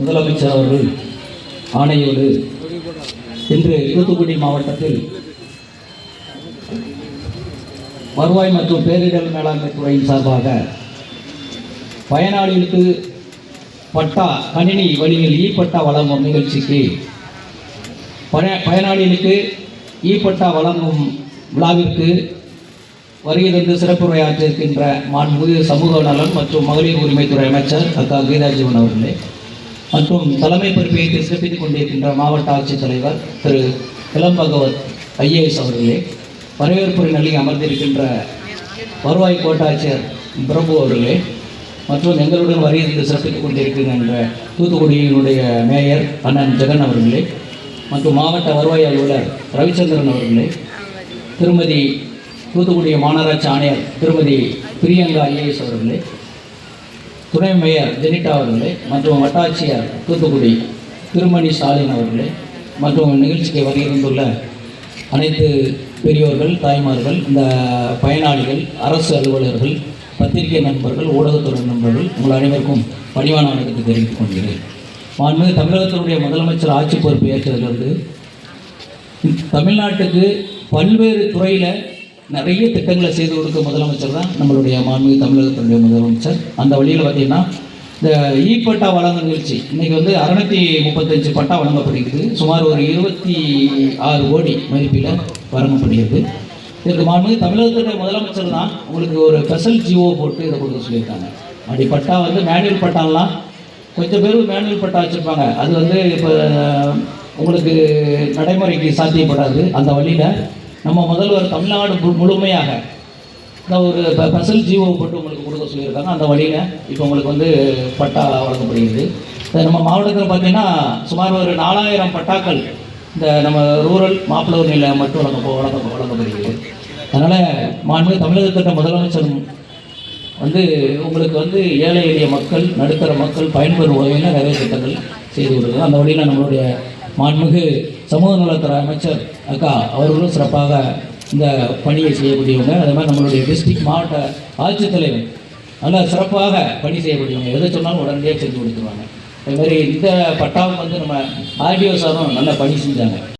முதலமைச்சர் அவர்கள் ஆணையோடு இன்று தூத்துக்குடி மாவட்டத்தில் வருவாய் மற்றும் பேரிடர் மேலாண்மை துறையின் சார்பாக பயனாளிகளுக்கு பட்டா கணினி வழியில் இ பட்டா வழங்கும் நிகழ்ச்சிக்கு பயனாளிகளுக்கு இ பட்டா வழங்கும் விழாவிற்கு வருகை தந்து சிறப்புரையாற்றிருக்கின்ற மாண்புமிகு சமூக நலன் மற்றும் மகளிர் உரிமைத்துறை அமைச்சர் அக்கா கீதாஜீவன் அவர்களே மற்றும் தலைமை பொறுப்பை சிறப்பித்துக் கொண்டிருக்கின்ற மாவட்ட ஆட்சித்தலைவர் திரு இளம் பகவத் ஐஏஎஸ் அவர்களே, வரவேற்புரை நல்கி அமர்ந்திருக்கின்ற வருவாய் கோட்டாட்சியர் பிரபு அவர்களே மற்றும் எங்களுடன் வருகை தந்து சிறப்பித்துக் கொண்டிருக்கின்ற தூத்துக்குடியினுடைய மேயர் அண்ணன் ஜெகன் அவர்களே மற்றும் மாவட்ட வருவாய் அலுவலர் ரவிச்சந்திரன் அவர்களே, திருமதி தூத்துக்குடி மாநகராட்சி ஆணையர் திருமதி பிரியங்கா ஐஏஎஸ் அவர்களே, துணை மேயர் ஜெனிட்டா அவர்களே மற்றும் வட்டாட்சியர் தூத்துக்குடி திருமணி ஸ்டாலின் அவர்களே மற்றும் நிகழ்ச்சிக்கு வருகின்றுள்ள அனைத்து பெரியோர்கள், தாய்மார்கள், இந்த பயனாளிகள், அரசு அலுவலர்கள், பத்திரிகை நண்பர்கள், ஊடகத்துறை நண்பர்கள் உங்கள் அனைவருக்கும் பணிவான வணக்கத்தை தெரிவித்துக் கொள்கிறேன். மாண்புமிகு தமிழகத்தினுடைய முதலமைச்சர் ஆட்சி பொறுப்பு ஏற்றதிலிருந்து தமிழ்நாட்டுக்கு பல்வேறு துறையில் நிறைய திட்டங்களை செய்து கொடுக்க முதலமைச்சர் தான் நம்மளுடைய மாண்புமிகு தமிழகத்தினுடைய முதலமைச்சர். அந்த வழியில் பார்த்திங்கன்னா இந்த இ பட்டா வழங்கும் நிகழ்ச்சி இன்றைக்கி 635 பட்டா வழங்கப்படுகிறது. சுமார் ஒரு 26 கோடி மதிப்பில் வழங்கப்படுகிறது. இதற்கு மாண்புமிகு தமிழகத்தினுடைய முதலமைச்சர் தான் உங்களுக்கு ஒரு ஸ்பெஷல் ஜிஓ போட்டு இதை கொடுக்க சொல்லியிருக்காங்க. அப்படி பட்டா மேனுவல் பட்டாலாம் கொஞ்சம் பேர் மேனுவல் பட்டா வச்சுருப்பாங்க. அது இப்போ உங்களுக்கு நடைமுறைக்கு சாத்தியப்படாது. அந்த வழியில் நம்ம முதல்வர் தமிழ்நாடு முழுமையாக ஒரு ஸ்பெஷல் ஜிஓ போட்டு உங்களுக்கு கொடுக்க சொல்லியிருக்காங்க. அந்த வழியில் இப்போ உங்களுக்கு பட்டா வழங்கப்படுகிறது. நம்ம மாவட்டத்தில் பார்த்திங்கன்னா சுமார் ஒரு 4000 பட்டாக்கள் இந்த நம்ம ரூரல் மாப்பிள்ளை நிலையம் மட்டும் வழங்கப்படுகிறது. அதனால் மாண்புமிகு தமிழகத்திட்ட முதலமைச்சர் உங்களுக்கு ஏழை எளிய மக்கள், நடுத்தர மக்கள் பயன்பெறும் வகையில் நிறைய திட்டங்கள் செய்து கொடுக்குறது. அந்த வழியில் நம்மளுடைய மாண்புமிகு சமூக நலத்துறை அமைச்சர் அக்கா அவர்களும் சிறப்பாக இந்த பணியை செய்யக்கூடியவங்க. அதே மாதிரி நம்மளுடைய டிஸ்ட்ரிக்ட் மாவட்ட ஆட்சித்தலைவர் நல்லா சிறப்பாக பணி செய்யக்கூடியவங்க. எதை சொன்னாலும் உடனடியாக செஞ்சு கொடுத்துருவாங்க. அதே மாதிரி இந்த பட்டாவும் நம்ம ஆர்டிஓ சாரும் நல்லா பணி செஞ்சாங்க.